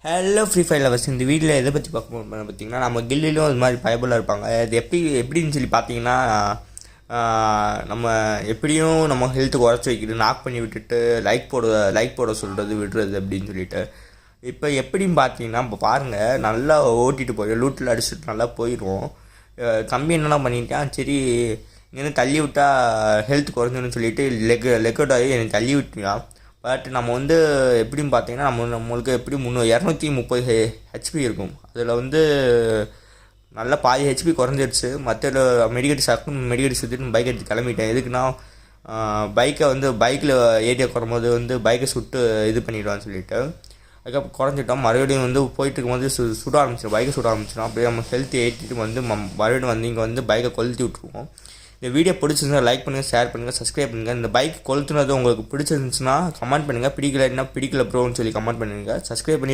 Hello free fire lovers. இந்த வீட்டில் எதை பற்றி பார்க்க போகிறோம் பார்த்தீங்கன்னா, நம்ம கில்லிலும் அது மாதிரி பயபுல்லாக இருப்பாங்க. அது எப்படின்னு சொல்லி பார்த்தீங்கன்னா, நம்ம எப்படியும் நம்ம ஹெல்த்துக்கு உடச்சி வைக்கிது, நாக் பண்ணி விட்டுட்டு லைக் போட சொல்கிறது விடுறது அப்படின்னு சொல்லிட்டு. இப்போ எப்படின்னு பார்த்தீங்கன்னா, இப்போ பாருங்கள், நல்லா ஓட்டிகிட்டு போய் லூட்டில் அடிச்சுட்டு நல்லா போயிடுவோம். தம்பி என்னெல்லாம் பண்ணிட்டான், சரி இங்கேருந்து தள்ளி விட்டால் ஹெல்த் குறைஞ்சுன்னு சொல்லிட்டு லெக் அவுட் ஆகி எனக்கு தள்ளி விட்டுருக்கான். பட் நம்ம வந்து எப்படின்னு பார்த்தீங்கன்னா, நம்மளுக்கு எப்படி 230 ஹெச்பி இருக்கும். அதில் நல்லா பாதி ஹெச்பி குறைஞ்சிருச்சு. மற்ற மெடிக்கெட் சுற்றிட்டு பைக் எடுத்து கிளம்பிட்டேன். எதுக்குன்னா, பைக்கில் ஏரியா குறையும்போது பைக்கை சுட்டு இது பண்ணிடுவான்னு சொல்லிட்டு. அதுக்கப்புறம் குறைஞ்சிட்டோம். மறுபடியும் போயிட்டு இருக்கும்போது சுட ஆரம்பிச்சிடும், பைக்கை சுட ஆரம்பிச்சிடும். அப்படியே நம்ம ஹெல்த் ஏற்றிட்டு மறுபடியும் இங்கே பைக்கை கொளுத்தி விட்ருவோம். இந்த வீடியோ பிடிச்சிருந்தா லைக் பண்ணுங்கள், ஷேர் பண்ணுங்கள், சப்ஸ்கிரைப் பண்ணுங்கள். இந்த பைக் கொளுத்துனது உங்களுக்கு பிடிச்சிருந்துச்சுன்னா கமெண்ட் பண்ணுங்கள். பிடிக்கலைன்னா பிடிக்கல ப்ரோன்னு சொல்லி கமெண்ட் பண்ணுங்கள். சப்ஸ்கிரைப் பண்ணி